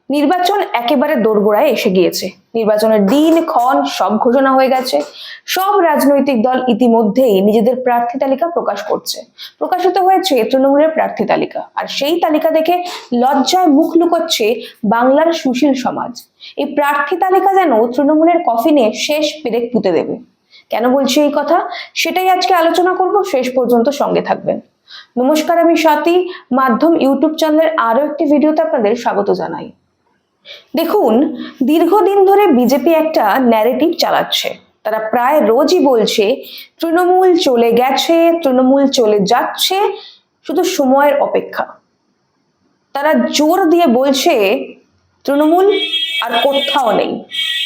নির্বাচন একেবারে দোরগোড়ায় এসে গিয়েছে। নির্বাচনের দিন ক্ষণ সব ঘোষণা হয়ে গেছে। সব রাজনৈতিক দল ইতিমধ্যেই নিজেদের প্রার্থী তালিকা প্রকাশ করছে। প্রকাশিত হয়েছে তৃণমূলের প্রার্থী তালিকা, আর সেই তালিকা দেখে লজ্জায় মুখ লুকোচ্ছে বাংলার সুশীল সমাজ। এই প্রার্থী তালিকা যেন তৃণমূলের কফিনে শেষ পেরেক পুঁতে দেবে। কেন বলছি এই কথা, সেটাই আজকে আলোচনা করব। শেষ পর্যন্ত সঙ্গে থাকবেন। নমস্কার, আমি স্বাতী। মাধ্যম ইউটিউব চ্যানেলের আরো একটি ভিডিওতে আপনাদের স্বাগত জানাই। দেখুন, দীর্ঘদিন ধরে বিজেপি একটা ন্যারেটিভ চালাচ্ছে। তারা প্রায় রোজই বলছে তৃণমূল চলে গেছে, তৃণমূল চলে যাচ্ছে, শুধু সময়ের অপেক্ষা। তারা জোর দিয়ে বলছে তৃণমূল আর কোথাও নেই,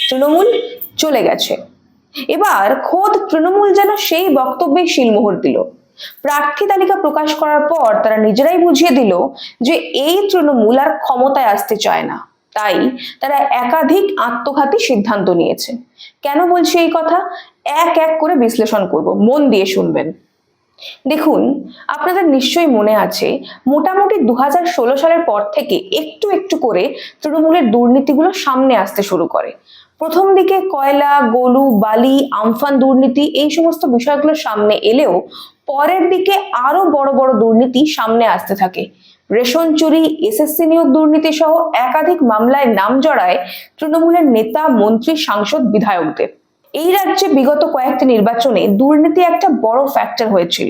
তৃণমূল চলে গেছে। এবার খোদ তৃণমূল যেন সেই বক্তব্যে শিলমোহর দিল। প্রার্থী তালিকা প্রকাশ করার পর তারা নিজেরাই বুঝিয়ে দিল যে এই তৃণমূল আর ক্ষমতায় আসতে চায় না। তাই তারা একাধিক আত্মঘাতী সিদ্ধান্ত নিয়েছে। কেন বলছি এই কথা, এক এক করে বিশ্লেষণ করব, মন দিয়ে শুনবেন। দেখুন, আপনাদের নিশ্চয়ই মনে আছে, মোটামুটি 2016 সালের পর থেকে একটু একটু করে তৃণমূলের দুর্নীতিগুলো সামনে আসতে শুরু করে। প্রথম দিকে কয়লা, গলু, বালি, আমফান দুর্নীতি, এই সমস্ত বিষয়গুলো সামনে এলেও পরের দিকে আরো বড় বড় দুর্নীতি সামনে আসতে থাকে। রেশন চুরি, এসএসসি নিয়োগ দুর্নীতি সহ একাধিক মামলায় নাম জড়ায় তৃণমূলের নেতা, মন্ত্রী, সাংসদ, বিধায়কদের। এই রাজ্যে বিগত কয়েকটি নির্বাচনে দুর্নীতি একটা বড় ফ্যাক্টর হয়েছিল।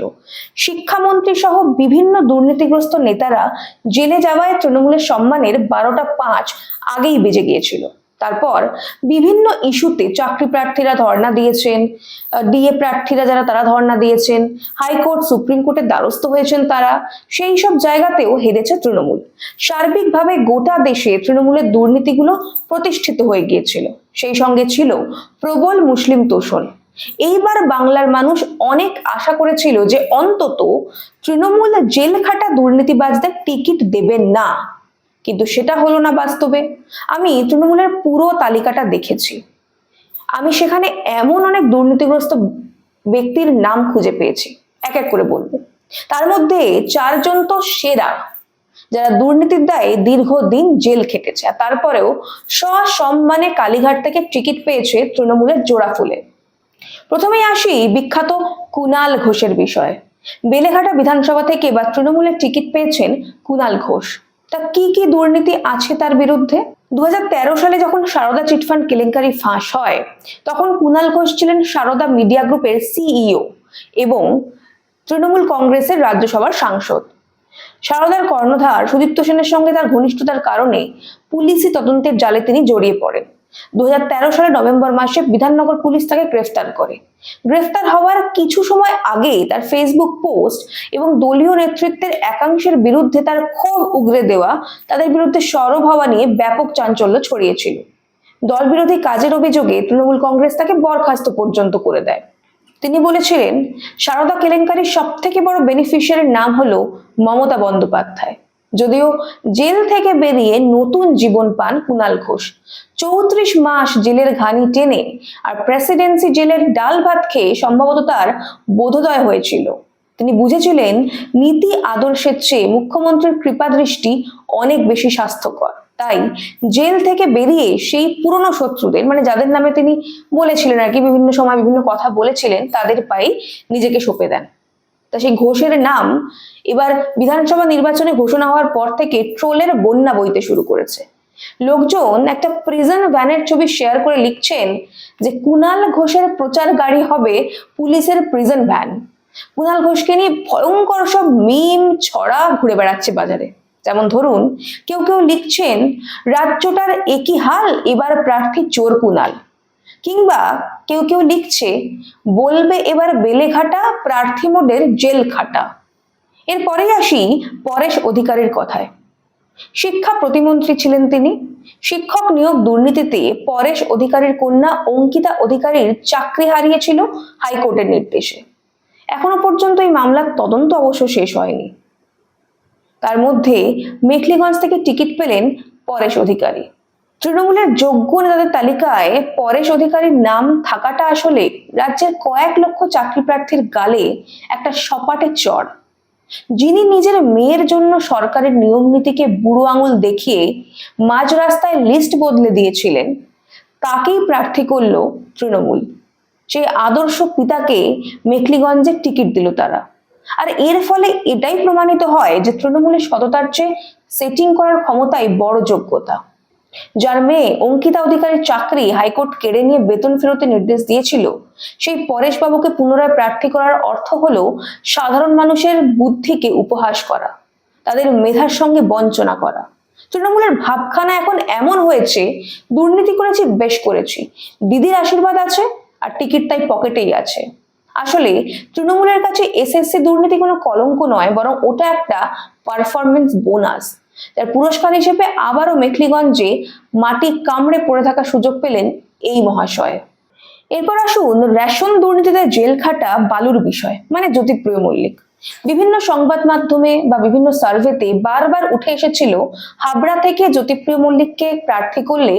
শিক্ষামন্ত্রী সহ বিভিন্ন দুর্নীতিগ্রস্ত নেতারা জেলে যাওয়ায় তৃণমূলের সম্মানের 12টা 5 আগেই বেজে গিয়েছিল। তারপর বিভিন্ন ইস্যুতে চাকরি প্রার্থীরা ধর্ণা দিয়েছেন, ডিএ প্রার্থীরা যারা তারা ধর্ণা দিয়েছেন, হাইকোর্ট, সুপ্রিম কোর্টের দ্বারস্থ হয়েছেন তারা। সেই সব জায়গাতেও হেরেছে তৃণমূল। সার্বিকভাবে গোটা দেশে তৃণমূলের দুর্নীতিগুলো প্রতিষ্ঠিত হয়ে গিয়েছিল। সেই সঙ্গে ছিল প্রবল মুসলিম তোষণ। এইবার বাংলার মানুষ অনেক আশা করেছিল যে অন্তত তৃণমূল জেল খাটা দুর্নীতিবাজদের টিকিট দেবেন না, কিন্তু সেটা হলো না বাস্তবে। আমি তৃণমূলের পুরো তালিকাটা দেখেছি। আমি সেখানে এমন অনেক দুর্নীতিগ্রস্ত ব্যক্তির নাম খুঁজে পেয়েছি, এক এক করে বলবো। তার মধ্যে 4 জন তো সেরা, যারা দুর্নীতির দায়ে দীর্ঘদিন জেল খেটেছে, আর তারপরেও সসম্মানে কালীঘাট থেকে টিকিট পেয়েছে তৃণমূলের জোড়া ফুলে। প্রথমেই আসি বিখ্যাত কুণাল ঘোষের বিষয়ে। বেলেঘাটা বিধানসভা থেকে এবার তৃণমূলের টিকিট পেয়েছেন কুণাল ঘোষ। তা কি কি দুর্নীতি আছে তার বিরুদ্ধে? 2013 সালে যখন সারদা চিটফান্ড কেলেঙ্কারি ফাঁস হয়, তখন কুণাল ঘোষ ছিলেন সারদা মিডিয়া গ্রুপের সিইও এবং তৃণমূল কংগ্রেসের রাজ্যসভার সাংসদ। সারদার কর্ণধার সুদীপ্ত সেনের সঙ্গে তার ঘনিষ্ঠতার কারণে পুলিশি তদন্তের জালে তিনি জড়িয়ে পড়েন। 2013 সালের নভেম্বর মাসে বিধাননগর পুলিশ তাকে গ্রেফতার করে। গ্রেফতার হওয়ার কিছু সময় আগে তার ফেসবুক পোস্ট এবং দলীয় নেতৃত্বের একাংশের বিরুদ্ধে তার ক্ষোভ উগরে দেওয়া, তাদের বিরুদ্ধে সরব হওয়া নিয়ে ব্যাপক চাঞ্চল্য ছড়িয়েছিল। দল বিরোধী কাজের অভিযোগে তৃণমূল কংগ্রেস তাকে বরখাস্ত পর্যন্ত করে দেয়। তিনি বলেছিলেন সারদা কেলেঙ্কারির সব থেকে বড় বেনিফিশিয়ারির নাম হলো মমতা বন্দ্যোপাধ্যায়। যদিও জেল থেকে বেরিয়ে নতুন জীবন পান কুণাল ঘোষ। 34 মাস জেলের ঘানি টেনে আর প্রেসিডেন্সি জেলের ডাল ভাত খেয়ে সম্ভবত তার বোধোদয় হয়েছিল। তিনি বুঝেছিলেন নীতি আদর্শের চেয়ে মুখ্যমন্ত্রীর কৃপাদৃষ্টি অনেক বেশি স্বাস্থ্যকর। তাই জেল থেকে বেরিয়ে সেই পুরনো শত্রুদের, মানে যাদের নামে তিনি বলেছিলেন আর কি, বিভিন্ন সময় বিভিন্ন কথা বলেছিলেন, তাদের পায়ে নিজেকে সঁপে দেন। তা সেই ঘোষের নাম এবার বিধানসভা নির্বাচনে ঘোষণা হওয়ার পর থেকে ট্রোলের বন্যা বইতে শুরু করেছে। লোকজন একটা প্রিজন ভ্যানের ছবি শেয়ার করে লিখছেন যে কুণাল ঘোষের প্রচার গাড়ি হবে পুলিশের প্রিজন ভ্যান। কুণাল ঘোষকে নিয়ে ভয়ঙ্কর সব মিম ছড়া ঘুরে বেড়াচ্ছে বাজারে। যেমন ধরুন, কেউ কেউ লিখছেন রাজ্যটার একই হাল, এবার প্রার্থী চোর কুণাল। কিংবা কেউ কেউ লিখছে বলবে এবার বেলেঘাটা প্রার্থী মোডের জেল খাটা। এরপরেই আসি পরেশ অধিকারীর কথায়। শিক্ষা প্রতিমন্ত্রী ছিলেন তিনি। শিক্ষক নিয়োগ দুর্নীতিতে পরেশ অধিকারীর কন্যা অঙ্কিতা অধিকারীর চাকরি হারিয়েছিল হাইকোর্টের নির্দেশে। এখনো পর্যন্ত এই মামলার তদন্ত অবশ্য শেষ হয়নি। তার মধ্যে মেখলিগঞ্জ থেকে টিকিট পেলেন পরেশ অধিকারী। তৃণমূলের যোগ্য নেতাদের তালিকায় পরেশ অধিকারীর নাম থাকাটা আসলে রাজ্যের কয়েক লক্ষ চাকরি প্রার্থীর গালে একটা সপাটে চড়। যিনি নিজের মেয়ের জন্য সরকারের নিয়ম নীতিকে বুড়ো আঙুল দেখিয়ে মাঝ রাস্তায় লিস্ট বদলে দিয়েছিলেন, তাকেই প্রার্থী করলো তৃণমূল। সেই আদর্শ পিতাকে মেখলিগঞ্জে টিকিট দিল তারা। আর এর ফলে এটাই প্রমাণিত হয় যে তৃণমূলের সততার চেয়ে সেটিং করার ক্ষমতাই বড় যোগ্যতা। যার মেয়ে অঙ্কিতা অধিকারীর চাকরি হাইকোর্ট কেড়ে নিয়ে বেতন ফেরতের নির্দেশ দিয়েছিল, সেই পরেশ বাবুকে পুনরায় প্রার্থী করার অর্থ হলো সাধারণ মানুষের বুদ্ধিকে উপহাস করা, তাদের মেধার সঙ্গে বঞ্চনা করা। তৃণমূলের ভাবখানা এখন এমন হয়েছে, দুর্নীতি করেছি বেশ করেছি, দিদির আশীর্বাদ আছে আর টিকিট তাই পকেটেই আছে। আসলে তৃণমূলের কাছে এসএসসি দুর্নীতি কোনো কলঙ্ক নয়, বরং ওটা একটা পারফরমেন্স বোনাস, যার পুরস্কার হিসেবে আবারও মেখলিগঞ্জে মাটি কামড়ে পড়ে থাকার সুযোগ পেলেন এই মহাশয়। এরপর আসুন রেশন দুর্নীতিতে জেল খাটা বালুর বিষয়, মানে জ্যোতিপ্রিয় মল্লিক। বিভিন্ন সংবাদ মাধ্যমে বা বিভিন্ন সার্ভেতে বারবার উঠে এসেছিল হাবড়া থেকে জ্যোতিপ্রিয় মল্লিককে প্রার্থী করলে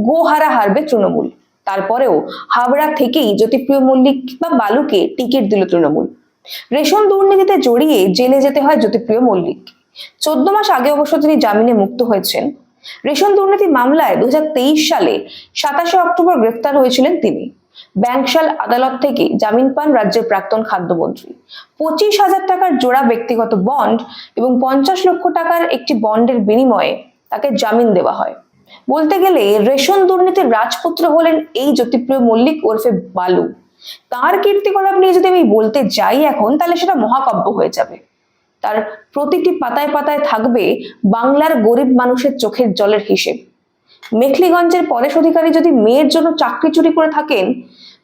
গোহারা হারবে তৃণমূল। তারপরেও হাবড়া থেকেই জ্যোতিপ্রিয় মল্লিক বা বালুকে টিকিট দিল তৃণমূল। রেশন দুর্নীতিতে জড়িয়ে জেলে যেতে হয় জ্যোতিপ্রিয় মল্লিক। 14 মাস আগে অবশ্য তিনি জামিনে মুক্ত হয়েছেন। রেশন দুর্নীতি মামলায় 2023 সালে 27 অক্টোবর গ্রেফতার হয়েছিলেন তিনি। ব্যাংকশাল আদালত থেকে জামিন পান রাজ্যের প্রাক্তন খাদ্যমন্ত্রী। 25,000 টাকার জোড়া ব্যক্তিগত বন্ড এবং 50 লক্ষ টাকার একটি বন্ডের বিনিময়ে তাকে জামিন দেওয়া হয়। বলতে গেলে রেশন দুর্নীতির রাজপুত্র হলেন এই জ্যোতিপ্রিয় মল্লিক ওরফে বালু। তার কীর্তিকলাপ নিয়ে যদি আমি বলতে যাই এখন, তাহলে সেটা মহাকাব্য হয়ে যাবে। তার প্রতিটি পাতায় পাতায় থাকবে বাংলার গরিব মানুষের চোখের জলের হিসেব। মেখলিগঞ্জের পরেশ অধিকারী যদি মেয়ের জন্য চাকরি চুরি করে থাকেন,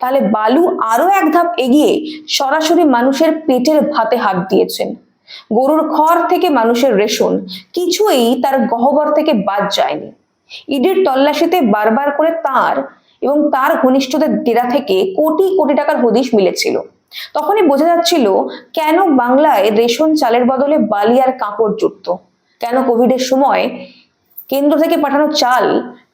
তাহলে বালু আরো এক ধাপ এগিয়ে সরাসরি মানুষের পেটের ভাতে হাত দিয়েছেন। গরুর খড় থেকে মানুষের রেশন, কিছুই তার গহ্বর থেকে বাদ যায়নি। ইডির তল্লাশিতে বারবার করে তার এবং তার ঘনিষ্ঠদের ডেরা থেকে কোটি কোটি টাকার হদিশ মিলেছিল। তখনই বোঝা যাচ্ছিল কেন বাংলায় রেশন চালের বদলে বালি আর কাপড় জুটত, কেন কোভিডের সময় কেন্দ্র থেকে পাঠানো চাল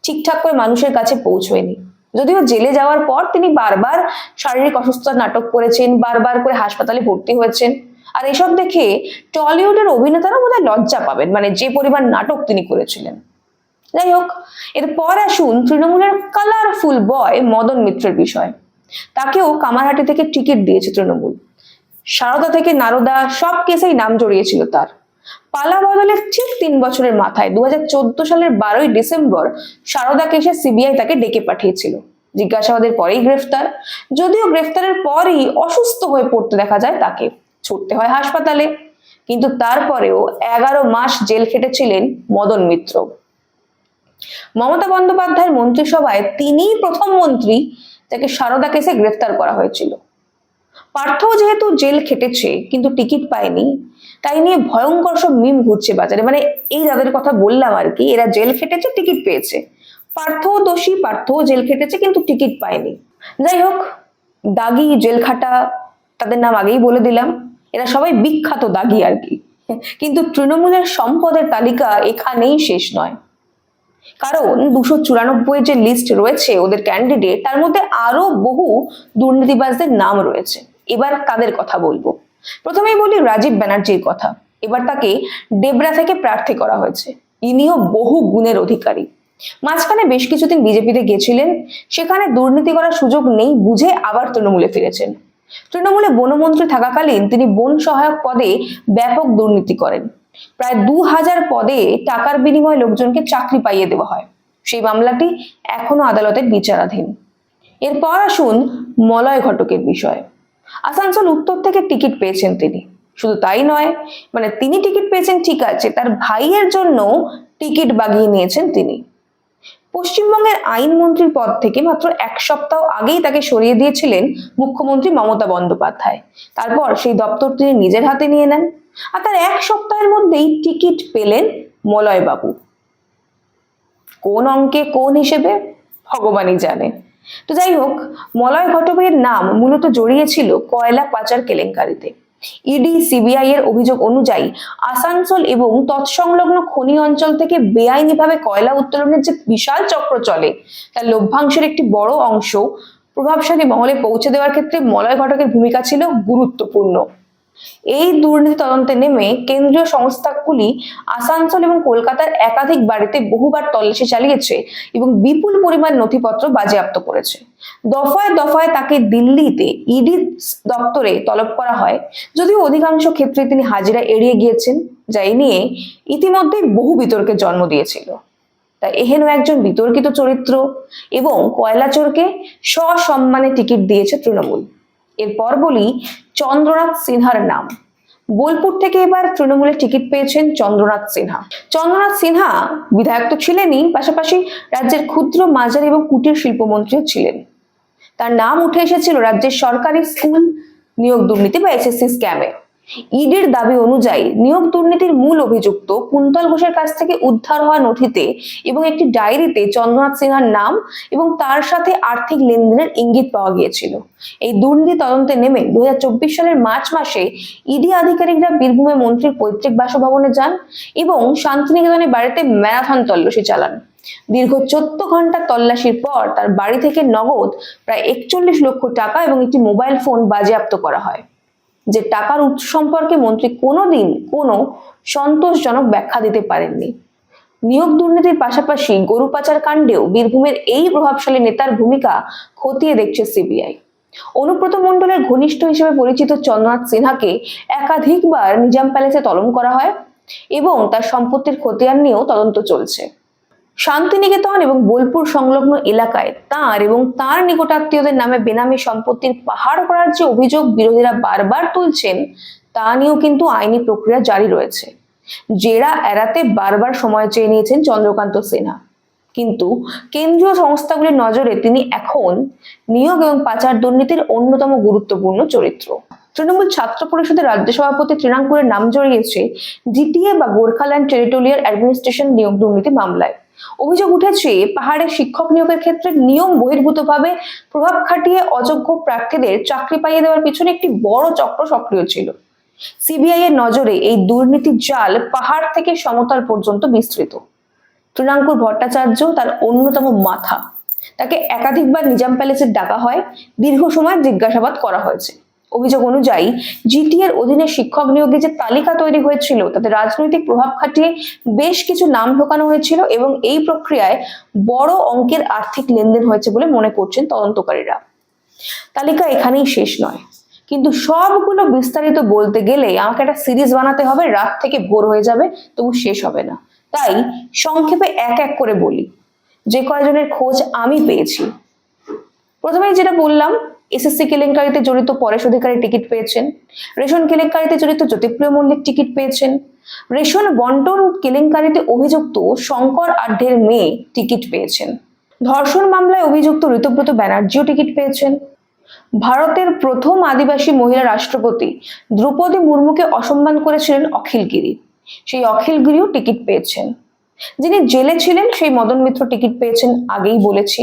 ঠিকঠাক করে মানুষের কাছে পৌঁছয়নি। যদিও জেলে যাওয়ার পর তিনি বারবার শারীরিক অসুস্থতার নাটক করেছেন, বারবার করে হাসপাতালে ভর্তি হয়েছেন। আর এসব দেখে টলিউডের অভিনেতারা বোধহয় লজ্জা পাবেন, মানে যে পরিমাণ নাটক তিনি করেছিলেন। যাই হোক, এরপর আসুন তৃণমূলের কালারফুল বয় মদন মিত্রের বিষয়। তাকেও কামারহাটি থেকে টিকিট দিয়েছে তৃণমূল। সারদা থেকে নারদা সব কেসেই নাম জড়িয়েছিল তার। পালা বদলের ঠিক 3 বছরের মাথায় 2014 সালের 12ই ডিসেম্বর সারদা কেসে সিবিআই তাকে ডেকে পাঠিয়েছিল। জিজ্ঞাসাবাদের পরেই গ্রেফতার। যদিও গ্রেফতারের পরই অসুস্থ হয়ে পড়তে দেখা যায় তাকে, ছুটতে হয় হাসপাতালে। কিন্তু তারপরেও 11 মাস জেল খেটেছিলেন মদন মিত্র। মমতা বন্দ্যোপাধ্যায়ের মন্ত্রিসভায় তিনিই প্রথম মন্ত্রী যাকে সারদা কেসে গ্রেফতার করা হয়েছিল। পার্থও যেহেতু জেল খেটেছে কিন্তু টিকিট পায়নি, তাই নিয়ে ভয়ঙ্কর সব মিম ঘুরছে বাজারে। মানে এই যাদের কথা বললাম আর কি, এরা জেল খেটেছে, টিকিট পেয়েছে। পার্থও দোষী, পার্থও জেল খেটেছে কিন্তু টিকিট পায়নি। যাই হোক, দাগি, জেল খাটা, তাদের নাম আগেই বলে দিলাম। এরা সবাই বিখ্যাত দাগি আর কি। কিন্তু তৃণমূলের সম্পদের তালিকা এখানেই শেষ নয়, কারণ 294 যে লিস্ট রয়েছে ওদের ক্যান্ডিডেট, তার মধ্যে আরো বহু দুর্নীতিবাজদের নাম রয়েছে। এবার তাদের কথা বলবো। প্রথমেই বলি রাজীব ব্যানার্জির কথা। এবার তাকে ডেবরা থেকে প্রার্থী করা হয়েছে। ইনিও বহু গুণের অধিকারী। মাঝখানে বেশ কিছুদিন বিজেপিতে গেছিলেন, সেখানে দুর্নীতি করার সুযোগ নেই বুঝে আবার তৃণমূলে ফিরেছেন। তৃণমূলে বনমন্ত্রী থাকাকালীন তিনি বন সহায়ক পদে ব্যাপক দুর্নীতি করেন। প্রায় 2000 পদে টাকার বিনিময়ে লোকজনকে চাকরি পাইয়ে দেওয়া হয়। সেই মামলাটি এখনো আদালতের বিচারাধীন। এরপর আসুন মলয় ঘটকের বিষয়। আসানসোল উত্তর থেকে টিকিট পেয়েছেন তিনি। শুধু তাই নয়, মানে তিনি টিকিট পেয়েছেন ঠিক আছে, তার ভাইয়ের জন্য টিকিট বাগিয়ে নিয়েছেন তিনি। পশ্চিমবঙ্গের আইনমন্ত্রীর পদ থেকে মাত্র 1 সপ্তাহ আগেই তাকে সরিয়ে দিয়েছিলেন মুখ্যমন্ত্রী মমতা বন্দ্যোপাধ্যায়। তারপর সেই দপ্তর তিনি নিজের হাতে নিয়ে নেন। আর তার 1 সপ্তাহের মধ্যেই টিকিট পেলেন মলয় বাবু। কোন অঙ্কে কোন হিসেবে ভগবানই জানে। তো যাই হোক, মলয় ঘটকের নাম মূলত জড়িয়েছিল কয়লা পাচার কেলেঙ্কারিতে। ইডি সিবিআই এর অভিযোগ অনুযায়ী আসানসোল এবং তৎসংলগ্ন খনি অঞ্চল থেকে বেআইনিভাবে কয়লা উত্তোলনের যে বিশাল চক্র চলে, তার লভ্যাংশের একটি বড় অংশ প্রভাবশালী মহলে পৌঁছে দেওয়ার ক্ষেত্রে মলয় ঘটকের ভূমিকা ছিল গুরুত্বপূর্ণ। এই দুর্নীতি তদন্তে নেমে কেন্দ্রীয় সংস্থাগুলি আসানসোল এবং কলকাতার একাধিক বাড়িতে বহুবার তল্লাশি চালিয়েছে এবং বিপুল পরিমাণ নথিপত্র বাজেয়াপ্ত করেছে। দফায় দফায় তাকে দিল্লিতে ইডি দপ্তরে তলব করা হয়, যদিও অধিকাংশ ক্ষেত্রে তিনি হাজিরা এড়িয়ে গিয়েছেন, যা এ নিয়ে ইতিমধ্যে বহু বিতর্কের জন্ম দিয়েছিল। তাই এহেন একজন বিতর্কিত চরিত্র এবং কয়লা চোরকে সসম্মানে টিকিট দিয়েছে তৃণমূল। এরপর বলি চন্দ্রনাথ সিনহার নাম। বোলপুর থেকে এবার তৃণমূলের টিকিট পেয়েছেন চন্দ্রনাথ সিনহা। চন্দ্রনাথ সিনহা বিধায়ক তো ছিলেনই, পাশাপাশি রাজ্যের ক্ষুদ্র, মাঝারি এবং কুটির শিল্পমন্ত্রীও ছিলেন। তার নাম উঠে এসেছিল রাজ্যের সরকারি স্কুল নিয়োগ দুর্নীতি বা এসএসসি স্ক্যামে। ইডির দাবি অনুযায়ী নিয়োগ দুর্নীতির মূল অভিযুক্ত কুন্তল ঘোষের কাছ থেকে উদ্ধার হওয়া নথিতে এবং একটি ডায়েরিতে চন্দ্রনাথ সিনহার নাম এবং তার সাথে আর্থিক লেনদেনের ইঙ্গিত পাওয়া গিয়েছিল। এই দুর্নীতি তদন্তে নেমে 2024 সালের মার্চ মাসে ইডি আধিকারিকরা বীরভূমে মন্ত্রীর পৈতৃক বাসভবনে যান এবং শান্তিনিকেতনের বাড়িতে ম্যারাথন তল্লাশি চালান। দীর্ঘ 14 ঘন্টা তল্লাশির পর তার বাড়ি থেকে নগদ প্রায় 41 লক্ষ টাকা এবং একটি মোবাইল ফোন বাজেয়াপ্ত করা হয়। যে টাকার উৎস সম্পর্কে মন্ত্রী কোনোদিন কোনো সন্তোষজনক ব্যাখ্যা দিতে পারেননি। নিয়োগ দুর্নীতির পাশাপাশি গরু পাচার কাণ্ডেও বীরভূমের এই প্রভাবশালী নেতার ভূমিকা খতিয়ে দেখছে সিবিআই। অনুব্রত মণ্ডলের ঘনিষ্ঠ হিসেবে পরিচিত চন্দ্রনাথ সিনহাকে একাধিকবার নিজাম প্যালেসে তলব করা হয় এবং তার সম্পত্তির খতিয়ান নিয়েও তদন্ত চলছে। শান্তিনিকেতন এবং বোলপুর সংলগ্ন এলাকায় তাঁর এবং তাঁর নিকটাত্মীয়দের নামে বেনামি সম্পত্তির পাহাড় করার যে অভিযোগ বিরোধীরা বারবার তুলছেন, তা নিয়েও কিন্তু আইনি প্রক্রিয়া জারি রয়েছে। জেরা এড়াতে বারবার সময় চেয়ে নিয়েছেন চন্দ্রকান্ত সিনহা, কিন্তু কেন্দ্রীয় সংস্থাগুলির নজরে তিনি এখন নিয়োগ এবং পাচার দুর্নীতির অন্যতম গুরুত্বপূর্ণ চরিত্র। তৃণমূল ছাত্র পরিষদের রাজ্য সভাপতি তৃণাঙ্কুরের নাম জড়িয়েছে জিটিএ বা গোর্খাল্যান্ড টেরিটোরিয়াল অ্যাডমিনিস্ট্রেশন নিয়োগ দুর্নীতি মামলায়। অভিযোগ উঠেছে পাহাড়ে শিক্ষক নিয়োগের ক্ষেত্রে নিয়ম বহির্ভূতভাবে প্রভাব খাটিয়ে অযোগ্য প্রার্থীদের চাকরি পাইয়ে দেওয়ার পিছনে একটি বড় চক্র সক্রিয় ছিল। সিবিআই এর নজরে এই দুর্নীতির জাল পাহাড় থেকে সমতল পর্যন্ত বিস্তৃত। তৃণাঙ্কুর ভট্টাচার্য তার অন্যতম মাথা। তাকে একাধিকবার নিজাম প্যালেসে ডাকা হয়, দীর্ঘ সময় জিজ্ঞাসাবাদ করা হয়েছে। অভিযোগ অনুযায়ী জিটিএর অধীনে শিক্ষক নিয়োগের যে তালিকা তৈরি হয়েছিল তাতে রাজনৈতিক প্রভাব খাটিয়ে বেশ কিছু নাম ঢোকানো হয়েছিল এবং এই প্রক্রিয়ায় বড় অঙ্কের আর্থিক লেনদেন হয়েছে বলে মনে করছেন তদন্তকারীরা। তালিকা এখানেই শেষ নয়, কিন্তু সবগুলো বিস্তারিত বলতে গেলে আমাকে একটা সিরিজ বানাতে হবে, রাত থেকে ভোর হয়ে যাবে, তবু শেষ হবে না। তাই সংক্ষেপে এক এক করে বলি যে কয়জনের খোঁজ আমি পেয়েছি। প্রথমে যেটা বললাম, এসএসসি কেলেঙ্কারিতে জড়িত পরেশ অধিকারী টিকিট পেয়েছেন। রেশন কেলেঙ্কারিতে জড়িত জ্যোতিপ্রিয় মল্লিক টিকিট পেয়েছেন। রেশন বন্টন কেলেঙ্কারিতে অভিযুক্ত শঙ্কর আঢ্যের মেয়ে টিকিট পেয়েছেন। ধর্ষণ মামলায় অভিযুক্ত ঋতব্রত ব্যানার্জিও টিকিট পেয়েছেন। ভারতের প্রথম আদিবাসী মহিলা রাষ্ট্রপতি দ্রৌপদী মুর্মুকে অসম্মান করেছিলেন অখিল গিরি, সেই অখিল গিরিও টিকিট পেয়েছেন। যিনি জেলে ছিলেন সেই মদন মিত্র টিকিট পেয়েছেন, আগেই বলেছি।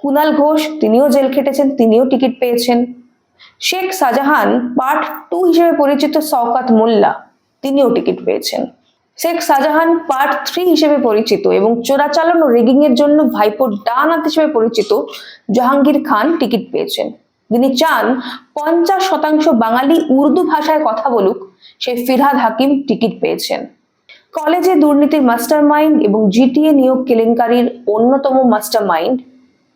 কুনাল ঘোষ, তিনিও জেল খেটেছেন, তিনিও টিকিট পেয়েছেন। শেখ শাহজাহান পার্ট 2 হিসেবে পরিচিত শওকত মোল্লা, তিনিও টিকিট পেয়েছেন। শেখ শাহজাহান পার্ট 3 হিসেবে পরিচিত এবং চোরাচালান ও রেগিং এর জন্য ভাইপোর ডান হাত হিসেবে পরিচিত জাহাঙ্গীর খান টিকিট পেয়েছেন। যিনি চান 50% বাঙালি উর্দু ভাষায় কথা বলুক, সেই ফিরহাদ হাকিম টিকিট পেয়েছেন। কলেজে দুর্নীতির মাস্টারমাইন্ড এবং জিটিএ নিয়োগ কেলেঙ্কারির অন্যতম মাস্টারমাইন্ড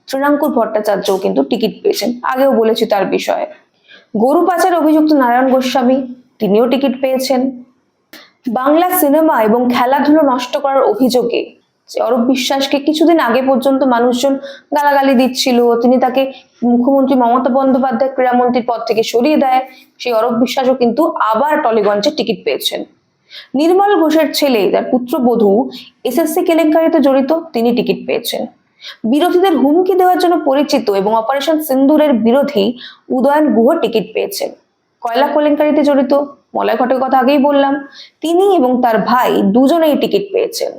তৃণাঙ্কুর ভট্টাচার্যও কিন্তু টিকিট পেয়েছেন, আগেও বলেছি তার বিষয়ে। গরু পাচার অভিযুক্ত নারায়ণ গোস্বামী, তিনিও টিকিট পেয়েছেন। বাংলা সিনেমা এবং খেলাধুলো নষ্ট করার অভিযোগে অরূপ বিশ্বাসকে কিছুদিন আগে পর্যন্ত মানুষজন গালাগালি দিচ্ছিল, তিনি তাকে মুখ্যমন্ত্রী মমতা বন্দ্যোপাধ্যায় ক্রীড়ামন্ত্রীর পদ থেকে সরিয়ে দেয়, সেই অরূপ বিশ্বাসও কিন্তু আবার টলিগঞ্জে টিকিট পেয়েছেন। নির্মল ঘোষের ছেলে, তার পুত্রবধূ এসএসসি কেলেঙ্কারিতে জড়িত, তিনি টিকিট পেয়েছেন। বিরোধীদের হুমকি দেওয়ার জন্য পরিচিত এবং অপারেশন সিন্দুরের বিরোধী উদয়ন গুহ টিকিট পেয়েছেন। কয়লা কেলেঙ্কারিতে জড়িত মলয় ঘটকের কথা আগেই বললাম, তিনি এবং তার ভাই দুজনেই টিকিট পেয়েছেন।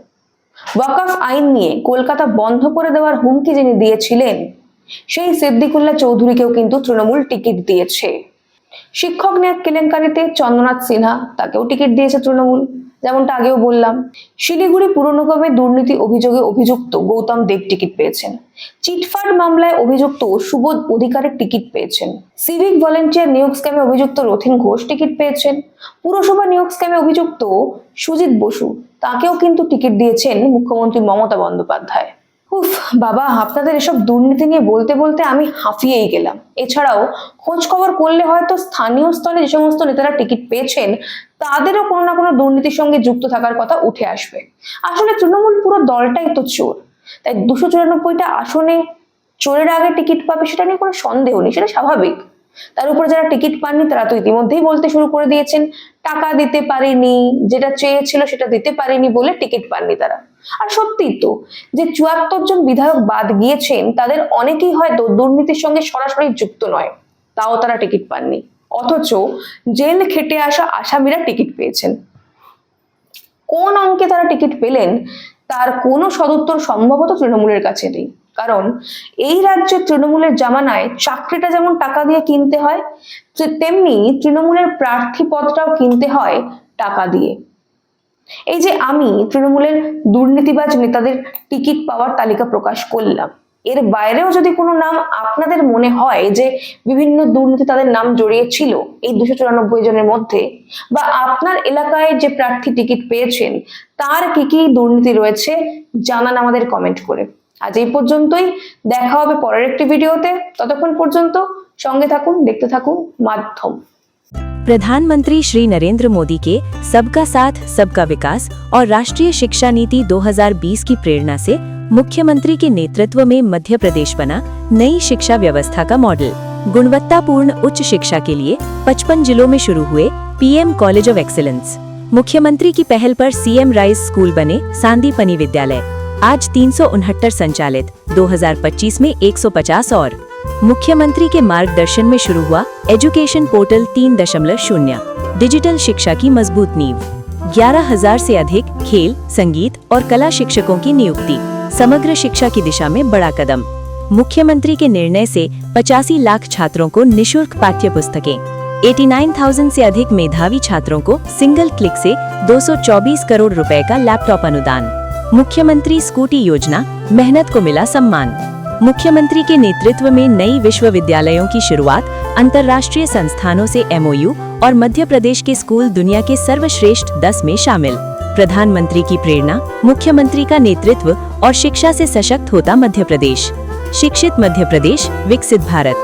ওয়াকফ আইন নিয়ে কলকাতা বন্ধ করে দেওয়ার হুমকি যিনি দিয়েছিলেন, সেই সিদ্দিকুল্লাহ চৌধুরীকেও কিন্তু তৃণমূল টিকিট দিয়েছে। শিক্ষক নিয়োগ কেলেঙ্কারিতে চন্দ্রনাথ সিনহা, তাকেও টিকিট দিয়েছে তৃণমূল। যেমনটা আগেও বললাম, শিলিগুড়ি পুর নিগমে দুর্নীতি অভিযোগে অভিযুক্ত গৌতম দেব টিকিট পেয়েছেন। চিটফান্ড মামলায় অভিযুক্ত সুবোধ অধিকারের টিকিট পেয়েছেন। সিভিক ভলেন্টিয়ার নিয়োগ স্ক্যামে অভিযুক্ত রথিন ঘোষ টিকিট পেয়েছেন। পুরসভা নিয়োগ স্ক্যামে অভিযুক্ত সুজিত বসু, তাকেও কিন্তু টিকিট দিয়েছেন মুখ্যমন্ত্রী মমতা বন্দ্যোপাধ্যায়। উফ বাবা, আপনাদের এসব দুর্নীতি নিয়ে বলতে বলতে আমি হাঁফিয়েই গেলাম। এছাড়াও খোঁজ খবর করলে হয়তো স্থানীয় স্তরে যে সমস্ত নেতারা টিকিট পেয়েছেন তাদেরও কোনো না কোনো দুর্নীতির সঙ্গে যুক্ত থাকার কথা উঠে আসবে। আসলে তৃণমূল পুরো দলটাই তো চোর, তাই 294টা আসনে চোরের আগে টিকিট পাবে সেটা নিয়ে কোনো সন্দেহ নেই, সেটা স্বাভাবিক। তার উপরে যারা টিকিট পাননি তারা তো ইতিমধ্যেই বলতে শুরু করে দিয়েছেন টাকা দিতে পারিনি, যেটা চেয়েছিল সেটা দিতে পারিনি বলে টিকিট পাননি তারা। আর সত্যিই তো, যে 74 জন বিধায়ক বাদ গিয়েছেন তাদের অনেকেই হয়তো দুর্নীতির সঙ্গে সরাসরি যুক্ত নয়, তাও তারা টিকিট পাননি। অথচ জেল খেটে আসা আসামিরা টিকিট পেয়েছেন। কোন অঙ্কে তারা টিকিট পেলেন তার কোনো সদুত্তর সম্ভবত তৃণমূলের কাছে নেই। কারণ এই রাজ্যে তৃণমূলের জামানায় চাকরিটা যেমন টাকা দিয়ে কিনতে হয়, তেমনি তৃণমূলের প্রার্থী পদটাও কিনতে হয় টাকা দিয়ে। এই যে আমি তৃণমূলের দুর্নীতিবাজ নেতাদের টিকিট পাওয়ার তালিকা প্রকাশ করলাম, এর বাইরেও যদি কোনো নাম আপনাদের মনে হয় যে বিভিন্ন দুর্নীতি তাদের নাম জড়িয়ে ছিল এই 294 জনের মধ্যে, বা আপনার এলাকায় যে প্রার্থী টিকিট পেয়েছেন তার কি কি দুর্নীতি রয়েছে জানান আমাদের কমেন্ট করে। আজ এই পর্যন্তই, দেখা হবে পরের একটি ভিডিওতে। ততক্ষণ পর্যন্ত সঙ্গে থাকুন, দেখতে থাকুন মাধ্যম। प्रधानमंत्री श्री नरेंद्र मोदी के सबका साथ सबका विकास और राष्ट्रीय शिक्षा नीति 2020 की प्रेरणा से मुख्यमंत्री के नेतृत्व में मध्य प्रदेश बना नई शिक्षा व्यवस्था का मॉडल। गुणवत्तापूर्ण उच्च शिक्षा के लिए 55 जिलों में शुरू हुए पीएम कॉलेज ऑफ एक्सीलेंस। मुख्यमंत्री की पहल पर सीएम राइज स्कूल बने सांदीपनि विद्यालय। आज 369 संचालित, 2025 में 150 और। मुख्यमंत्री के मार्गदर्शन में शुरू हुआ एजुकेशन पोर्टल 3.0, डिजिटल शिक्षा की मजबूत नींव। 11,000 से अधिक खेल, संगीत और कला शिक्षकों की नियुक्ति, समग्र शिक्षा की दिशा में बड़ा कदम। मुख्यमंत्री के निर्णय से 85 लाख छात्रों को निशुल्क पाठ्य पुस्तकें, 89,000 से अधिक मेधावी छात्रों को सिंगल क्लिक से 224 करोड़ रुपए का लैपटॉप अनुदान। मुख्यमंत्री स्कूटी योजना, मेहनत को मिला सम्मान। मुख्यमंत्री के नेतृत्व में नई विश्वविद्यालयों की शुरुआत, अंतर्राष्ट्रीय संस्थानों से एमओयू और मध्य प्रदेश के स्कूल दुनिया के सर्वश्रेष्ठ 10 में शामिल। प्रधानमंत्री की प्रेरणा, मुख्यमंत्री का नेतृत्व और शिक्षा से सशक्त होता मध्य प्रदेश। शिक्षित मध्य प्रदेश, विकसित भारत।